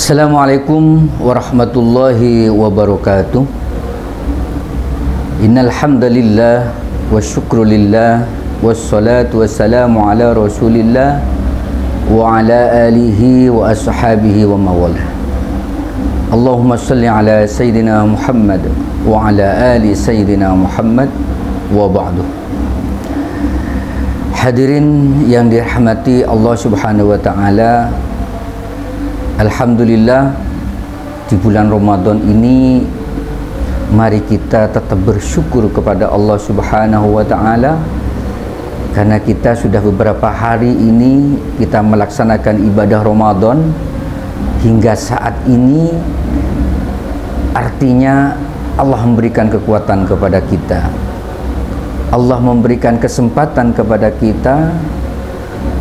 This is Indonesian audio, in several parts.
Assalamualaikum warahmatullahi wabarakatuh. Innal hamdalillah wa syukrulillah wassalatu wassalamu ala Rasulillah wa ala alihi wa ashabihi wa mawalah. Allahumma salli ala sayyidina Muhammad wa ala ali sayyidina Muhammad wa ba'du. Hadirin yang dirahmati Allah Subhanahu wa taala, alhamdulillah di bulan Ramadan ini mari kita tetap bersyukur kepada Allah Subhanahu wa taala karena kita sudah beberapa hari ini kita melaksanakan ibadah Ramadan hingga saat ini. Artinya Allah memberikan kekuatan kepada kita, Allah memberikan kesempatan kepada kita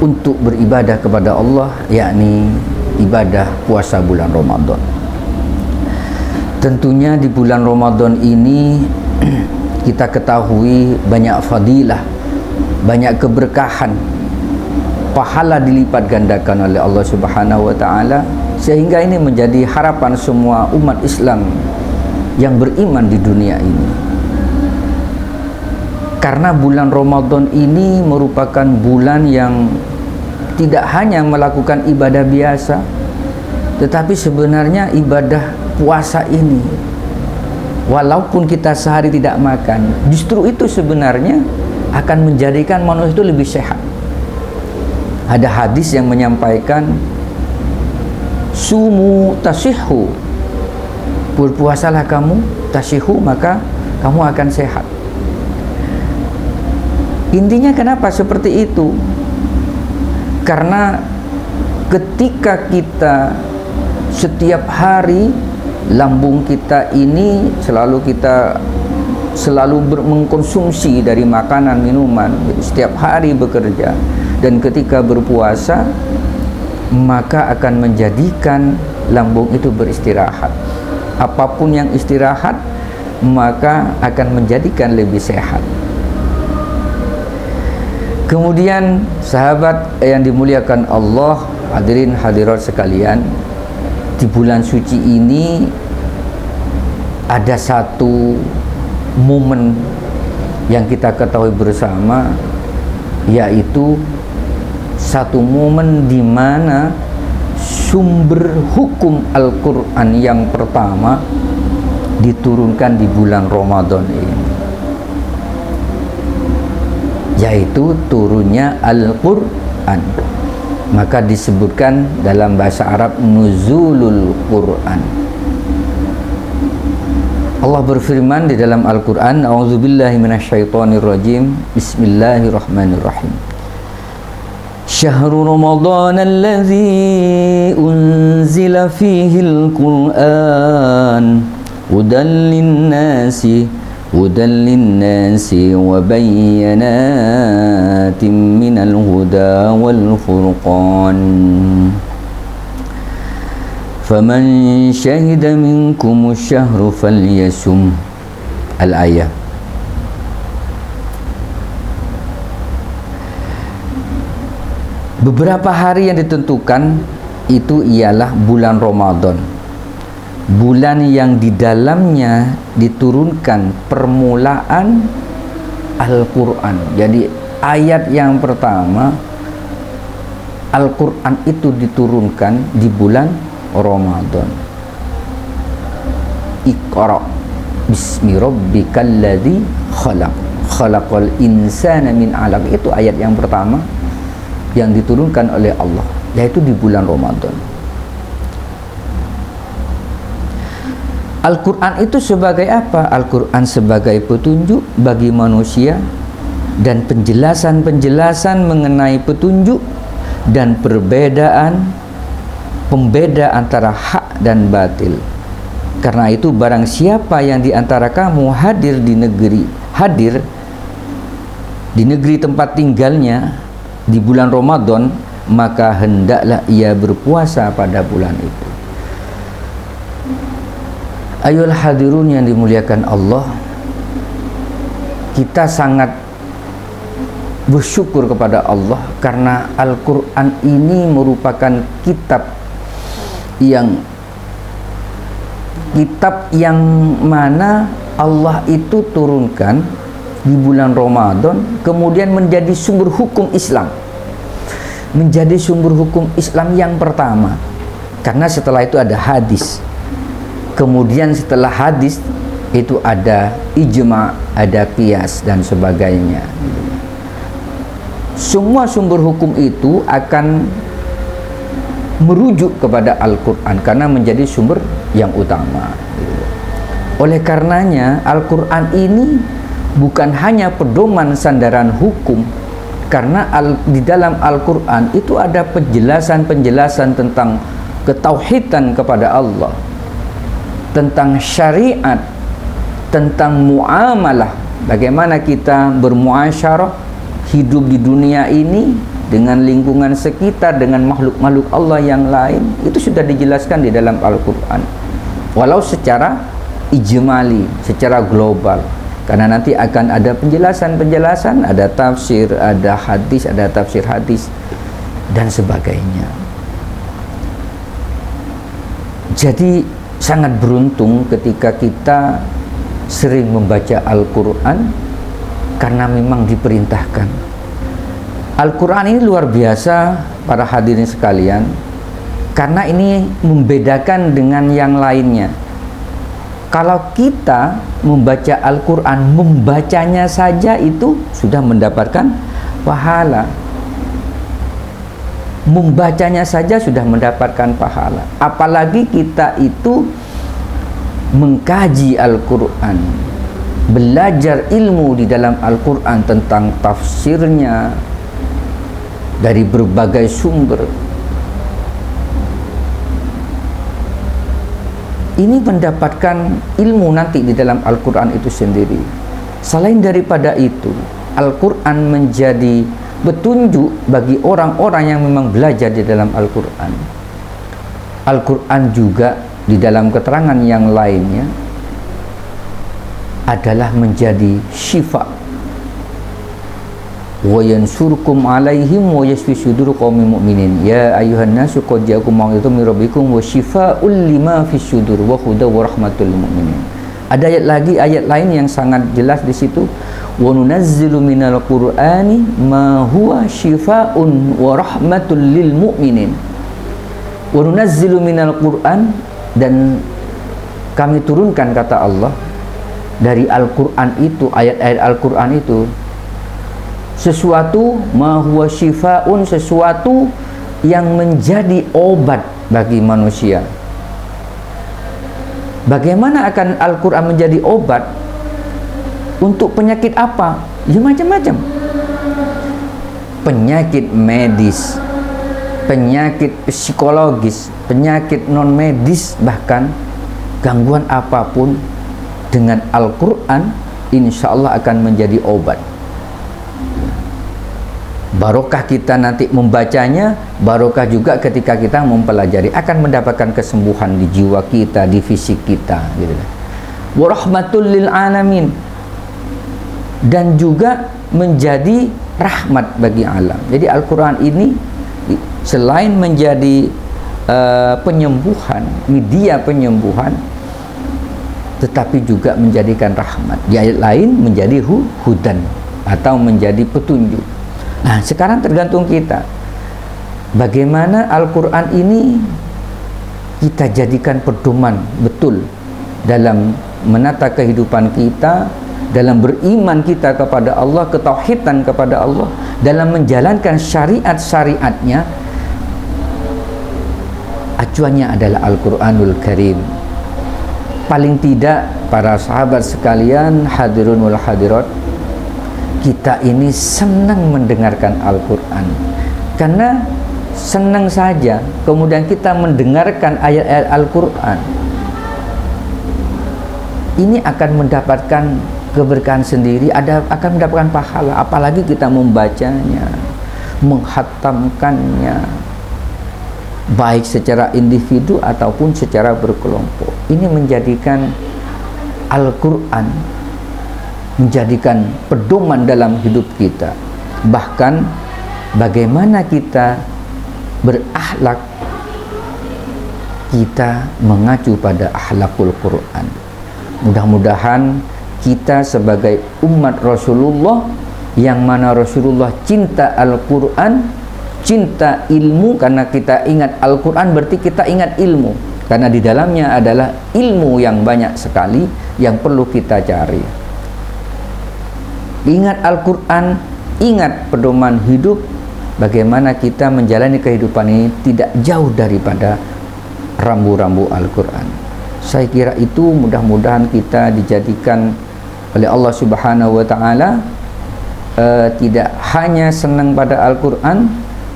untuk beribadah kepada Allah, yakni ibadah puasa bulan Ramadan. Tentunya di bulan Ramadan ini kita ketahui banyak fadilah, banyak keberkahan, pahala dilipat gandakan oleh Allah Subhanahu wa taala, sehingga ini menjadi harapan semua umat Islam yang beriman di dunia ini. Karena bulan Ramadan ini merupakan bulan yang tidak hanya melakukan ibadah biasa, tetapi sebenarnya ibadah puasa ini, walaupun kita sehari tidak makan, justru itu sebenarnya akan menjadikan manusia itu lebih sehat. Ada hadis yang menyampaikan sumu tasihhu, berpuasalah kamu, tasihhu, maka kamu akan sehat. Intinya kenapa seperti itu? Karena ketika kita setiap hari lambung kita ini selalu mengkonsumsi dari makanan minuman, setiap hari bekerja, dan ketika berpuasa maka akan menjadikan lambung itu beristirahat. Apapun yang istirahat maka akan menjadikan lebih sehat. Kemudian sahabat yang dimuliakan Allah, hadirin hadirat sekalian, di bulan suci ini ada satu momen yang kita ketahui bersama, yaitu satu momen di mana sumber hukum Al-Quran yang pertama diturunkan di bulan Ramadan ini, yaitu turunnya Al-Quran. Maka disebutkan dalam bahasa Arab nuzulul Quran. Allah berfirman di dalam Al-Quran, a'udzubillahi minasyaitonirrajim, bismillahirrahmanirrahim. Syahrul Ramadan alladzi unzila fihi al-Quran hudan lin-nasi wa bayyinatin minal huda wal furqan faman syahida minkum asy-syahra falyasum. Al-ayah. Beberapa hari yang ditentukan itu ialah bulan Ramadan, bulan yang di dalamnya diturunkan permulaan Al-Quran. Jadi ayat yang pertama Al-Quran itu diturunkan di bulan Ramadan. Iqra bismi rabbikal ladzi khalaq, khalaqal insana min 'alaq. Itu ayat yang pertama yang diturunkan oleh Allah, yaitu di bulan Ramadan. Al-Quran itu sebagai apa? Al-Quran sebagai petunjuk bagi manusia dan penjelasan-penjelasan mengenai petunjuk dan pembeda antara hak dan batil. Karena itu barang siapa yang di antara kamu hadir di negeri tempat tinggalnya di bulan Ramadan, maka hendaklah ia berpuasa pada bulan itu. Ayol hadirun yang dimuliakan Allah, kita sangat bersyukur kepada Allah karena Al-Quran ini merupakan kitab yang kitab yang mana Allah itu turunkan di bulan Ramadan, kemudian menjadi sumber hukum Islam, menjadi sumber hukum Islam yang pertama. Karena setelah itu ada hadis, kemudian setelah hadis itu ada ijma, ada qiyas dan sebagainya. Semua sumber hukum itu akan merujuk kepada Al-Quran karena menjadi sumber yang utama. Oleh karenanya Al-Quran ini bukan hanya pedoman sandaran hukum, karena di dalam Al-Quran itu ada penjelasan-penjelasan tentang ketauhidan kepada Allah, tentang syariat, tentang muamalah, bagaimana kita bermuasyarah hidup di dunia ini dengan lingkungan sekitar, dengan makhluk-makhluk Allah yang lain. Itu sudah dijelaskan di dalam Al-Quran, walau secara ijmali, secara global, karena nanti akan ada penjelasan-penjelasan, ada tafsir, ada hadis, ada tafsir hadis dan sebagainya. Jadi sangat beruntung ketika kita sering membaca Al-Quran, karena memang diperintahkan. Al-Quran ini luar biasa para hadirin sekalian, karena ini membedakan dengan yang lainnya. Kalau kita membaca Al-Quran, membacanya saja itu sudah mendapatkan pahala. Membacanya saja sudah mendapatkan pahala. Apalagi kita itu mengkaji Al-Quran, belajar ilmu di dalam Al-Quran tentang tafsirnya dari berbagai sumber. Ini mendapatkan ilmu nanti di dalam Al-Quran itu sendiri. Selain daripada itu, Al-Quran menjadi petunjuk bagi orang-orang yang memang belajar di dalam Al-Quran. Al-Quran juga di dalam keterangan yang lainnya adalah menjadi syifa, wa yansurkum alaihim wa yashfi sudur qaumin mu'minin. Ya ayuhan nasu qad ja'akum mau'izatun min rabbikum wa shifaa'un lima fis sudur wa hudan wa rahmatul lil mu'minin. Ada ayat lain yang sangat jelas di situ, wa nunazzilu minal qur'ani ma huwa shifaa'un wa rahmatul lil mu'minin. Wa nunazzilu minal qur'an, dan kami turunkan, kata Allah, dari Al-Quran itu, ayat-ayat Al-Quran itu, sesuatu ma huwa shifaun, sesuatu yang menjadi obat bagi manusia. Bagaimana akan Al-Quran menjadi obat? Untuk penyakit apa? Ya macam-macam. Penyakit medis, penyakit psikologis, penyakit non medis, bahkan gangguan apapun, dengan Al-Quran insya Allah akan menjadi obat. Barokah kita nanti membacanya, barokah juga ketika kita mempelajari, akan mendapatkan kesembuhan di jiwa kita, di fisik kita, gitu. Wa rahmatul lil alamin, dan juga menjadi rahmat bagi alam. Jadi Al-Quran ini selain menjadi penyembuhan, media penyembuhan, tetapi juga menjadikan rahmat. Di ayat lain menjadi hudan atau menjadi petunjuk. Nah, sekarang tergantung kita. Bagaimana Al-Quran ini kita jadikan pedoman betul dalam menata kehidupan kita, dalam beriman kita kepada Allah, ketauhidan kepada Allah, dalam menjalankan syariat-syariatnya. Acuannya adalah Al-Quranul Karim. Paling tidak para sahabat sekalian, hadirun wal hadirat, kita ini senang mendengarkan Al-Quran, karena senang saja kemudian kita mendengarkan ayat-ayat Al-Quran, ini akan mendapatkan keberkahan sendiri, akan mendapatkan pahala. Apalagi kita membacanya, menghatamkannya, baik secara individu ataupun secara berkelompok. Ini menjadikan Al-Quran menjadikan pedoman dalam hidup kita. Bahkan bagaimana kita berakhlak, kita mengacu pada akhlakul Quran. Mudah-mudahan kita sebagai umat Rasulullah, yang mana Rasulullah cinta Al-Quran, cinta ilmu, karena kita ingat Al-Quran berarti kita ingat ilmu, karena di dalamnya adalah ilmu yang banyak sekali yang perlu kita cari. Ingat Al-Quran, ingat pedoman hidup, bagaimana kita menjalani kehidupan ini tidak jauh daripada rambu-rambu Al-Quran. Saya kira itu mudah-mudahan kita dijadikan oleh Allah Subhanahu wa Ta'ala tidak hanya senang pada Al-Quran,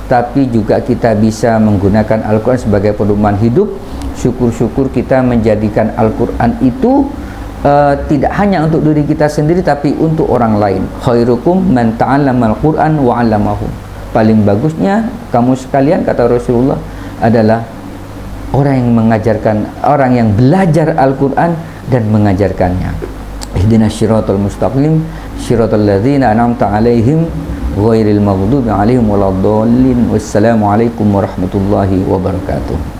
tapi juga kita bisa menggunakan Al-Quran sebagai pedoman hidup. Syukur-syukur kita menjadikan Al-Quran itu tidak hanya untuk diri kita sendiri, tapi untuk orang lain. Khairukum man ta'allama al-Quran wa 'allamahu. Paling bagusnya kamu sekalian, kata Rasulullah, adalah orang yang mengajarkan, orang yang belajar Al-Quran dan mengajarkannya. Ihdinas syiratal mustaqim, syiratal ladzina an'amta 'alaihim ghairil maghdubi 'alaihim waladdallin. Wassalamualaikum warahmatullahi wabarakatuh.